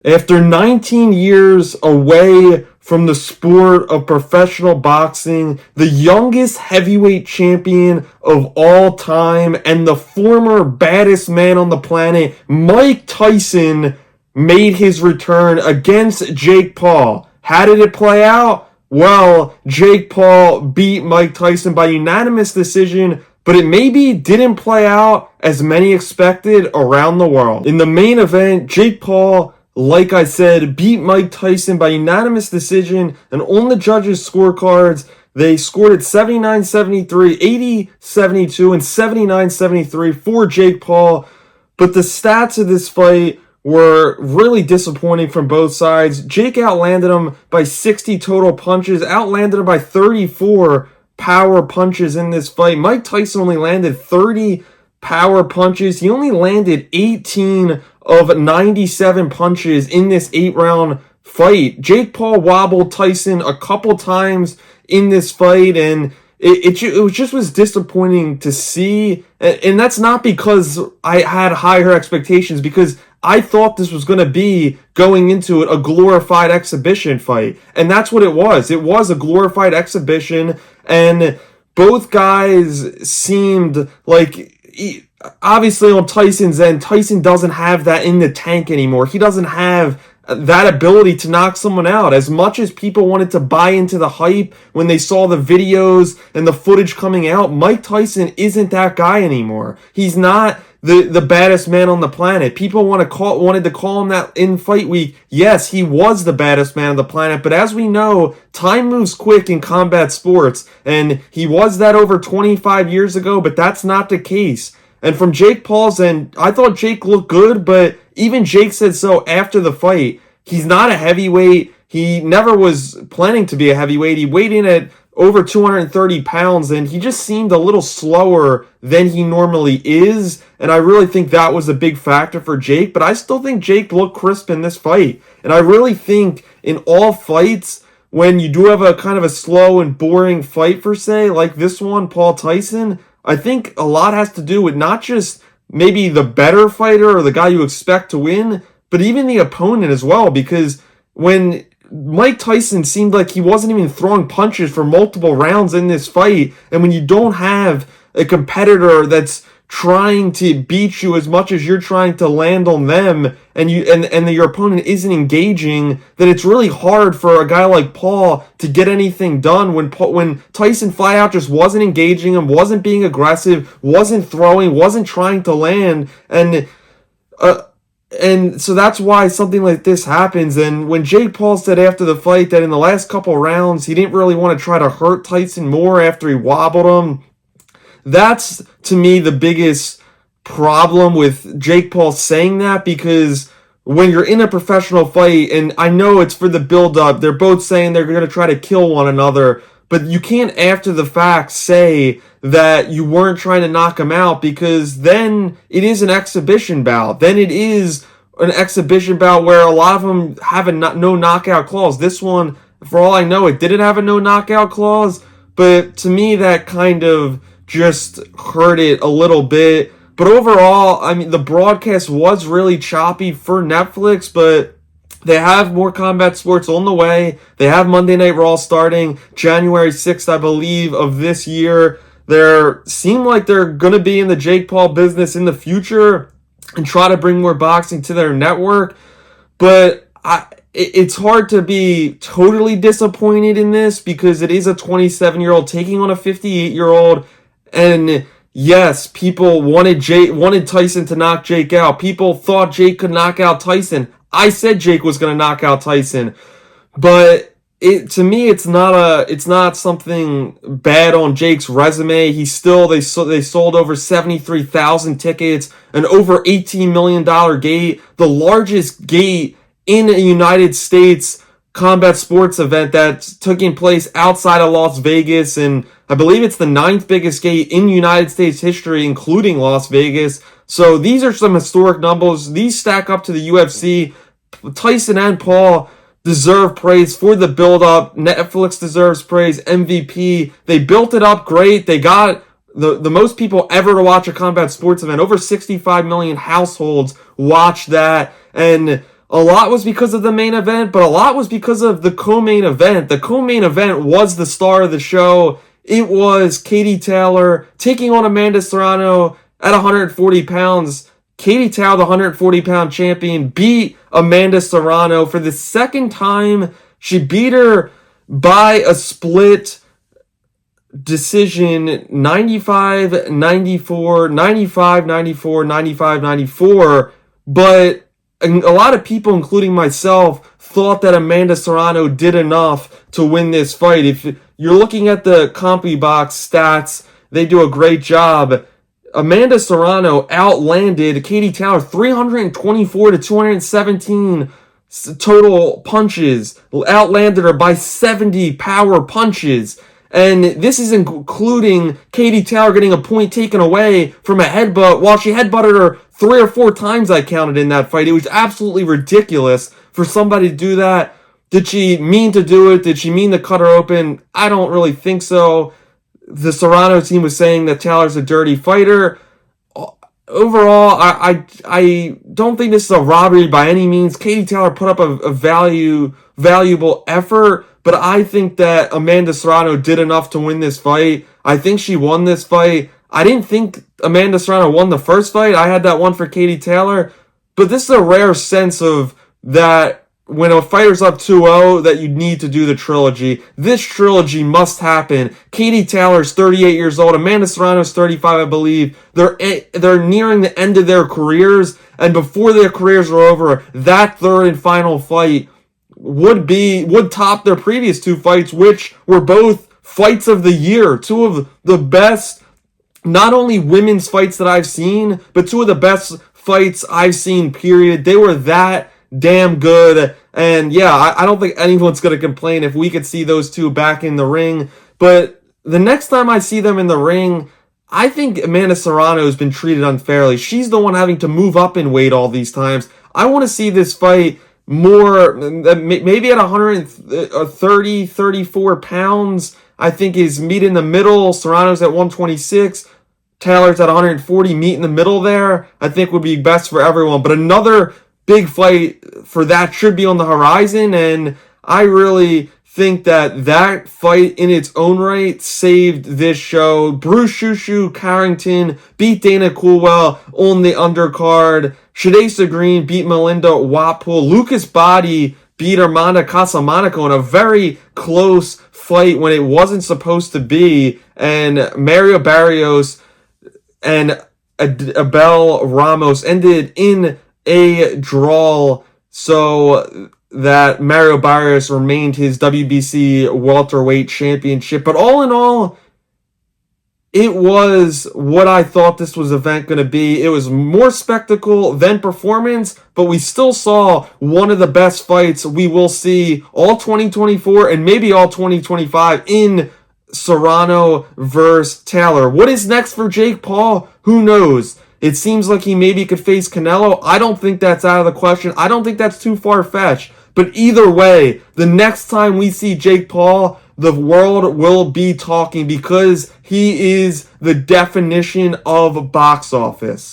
After 19 years away from the sport of professional boxing, the youngest heavyweight champion of all time and the former baddest man on the planet, Mike Tyson, made his return against Jake Paul. How did it play out? Well, Jake Paul beat Mike Tyson by unanimous decision, but it maybe didn't play out as many expected around the world. In the main event, Jake Paul, like I said, beat Mike Tyson by unanimous decision, and on the judges' scorecards, they scored it 79-73, 80-72, and 79-73 for Jake Paul. But the stats of this fight were really disappointing from both sides. Jake outlanded him by 60 total punches, outlanded him by 34 power punches in this fight. Mike Tyson only landed 30 power punches. He only landed 18 of 97 punches in this 8-round fight. Jake Paul wobbled Tyson a couple times in this fight, and it just was disappointing to see. And that's not because I had higher expectations, because I thought this was going to be, going into it, a glorified exhibition fight. And that's what it was. It was a glorified exhibition, and both guys seemed like, obviously on Tyson's end, Tyson doesn't have that in the tank anymore. He doesn't have that ability to knock someone out. As much as people wanted to buy into the hype when they saw the videos and the footage coming out, Mike Tyson isn't that guy anymore. He's not the baddest man on the planet. People wanted to call him that in fight week. Yes, he was the baddest man on the planet, but as we know, time moves quick in combat sports, and he was that over 25 years ago, but that's not the case. And from Jake Paul's end, I thought Jake looked good, but even Jake said so after the fight. He's not a heavyweight. He never was planning to be a heavyweight. He weighed in at over 230 pounds, and he just seemed a little slower than he normally is. And I really think that was a big factor for Jake, but I still think Jake looked crisp in this fight. And I really think in all fights, when you do have a kind of a slow and boring fight, per se, like this one, Paul Tyson, I think a lot has to do with not just maybe the better fighter or the guy you expect to win, but even the opponent as well. Because when Mike Tyson seemed like he wasn't even throwing punches for multiple rounds in this fight, and when you don't have a competitor that's trying to beat you as much as you're trying to land on them, and your opponent isn't engaging, then it's really hard for a guy like Paul to get anything done when Tyson flat out just wasn't engaging him, wasn't being aggressive, wasn't throwing, wasn't trying to land, and so that's why something like this happens. And when Jake Paul said after the fight that in the last couple rounds he didn't really want to try to hurt Tyson more after he wobbled him, that's, to me, the biggest problem with Jake Paul saying that, because when you're in a professional fight, and I know it's for the build-up, they're both saying they're going to try to kill one another, but you can't, after the fact, say that you weren't trying to knock him out, because then it is an exhibition bout. Then it is an exhibition bout where a lot of them have a no knockout clause. This one, for all I know, it didn't have a no knockout clause, but to me that kind of just hurt it a little bit. But overall, I mean, the broadcast was really choppy for Netflix, but they have more combat sports on the way. They have Monday Night Raw starting January 6th, I believe, of this year. They seem like they're going to be in the Jake Paul business in the future and try to bring more boxing to their network. But it's hard to be totally disappointed in this, because it is a 27-year-old taking on a 58-year-old. And yes, people wanted Tyson to knock Jake out. People thought Jake could knock out Tyson. I said Jake was going to knock out Tyson, but to me, it's not something bad on Jake's resume. They sold over 73,000 tickets, an over $18 million gate, the largest gate in a United States combat sports event that's taking place outside of Las Vegas, and I believe it's the 9th biggest gate in United States history, including Las Vegas. So these are some historic numbers. These stack up to the UFC. Tyson and Paul deserve praise for the build-up. Netflix deserves praise. MVP. They built it up great. They got the most people ever to watch a combat sports event. Over 65 million households watched that. And A lot was because of the main event, but a lot was because of the co-main event. The co-main event was the star of the show. It was Katie Taylor taking on Amanda Serrano at 140 pounds. Katie Taylor, the 140-pound champion, beat Amanda Serrano for the second time. She beat her by a split decision, 95-94, 95-94, 95-94, but a lot of people, including myself, thought that Amanda Serrano did enough to win this fight. If you're looking at the CompuBox stats, they do a great job. Amanda Serrano outlanded Katie Taylor 324 to 217 total punches, outlanded her by 70 power punches. And this is including Katie Taylor getting a point taken away from a headbutt while she headbutted her 3 or 4 times, I counted, in that fight. It was absolutely ridiculous for somebody to do that. Did she mean to do it? Did she mean to cut her open? I don't really think so. The Serrano team was saying that Taylor's a dirty fighter. Overall, I don't think this is a robbery by any means. Katie Taylor put up a valuable effort, but I think that Amanda Serrano did enough to win this fight. I think she won this fight. I didn't think Amanda Serrano won the first fight. I had that one for Katie Taylor, but this is a rare sense of that when a fighter's up 2-0, that you need to do the trilogy. This trilogy must happen. Katie Taylor's 38 years old. Amanda Serrano's 35, I believe. They're nearing the end of their careers, and before their careers are over, that third and final fight would top their previous 2 fights, which were both fights of the year. 2 of the best, not only women's fights that I've seen, but 2 of the best fights I've seen, period. They were that damn good. And yeah, I don't think anyone's going to complain if we could see those 2 back in the ring. But the next time I see them in the ring, I think Amanda Serrano has been treated unfairly. She's the one having to move up in weight all these times. I want to see this fight more, maybe at 130, 34 pounds, I think is meet in the middle. Serrano's at 126. Taylor's at 140, meet in the middle there, I think would be best for everyone. But another big fight for that should be on the horizon, and I really think that fight in its own right saved this show. Bruce Shushu Carrington beat Dana Coolwell on the undercard. Shadesa Green beat Melinda Watpool. Lucas Body beat Armanda Casamanico in a very close fight when it wasn't supposed to be. And Mario Barrios and Abel Ramos ended in a draw, so that Mario Barrios remained his WBC welterweight championship. But all in all, it was what I thought this was event going to be. It was more spectacle than performance, but we still saw one of the best fights we will see all 2024 and maybe all 2025 in Serrano versus Taylor. What is next for Jake Paul? Who knows? It seems like he maybe could face Canelo. I don't think that's out of the question. I don't think that's too far-fetched. But either way, the next time we see Jake Paul, the world will be talking because he is the definition of box office.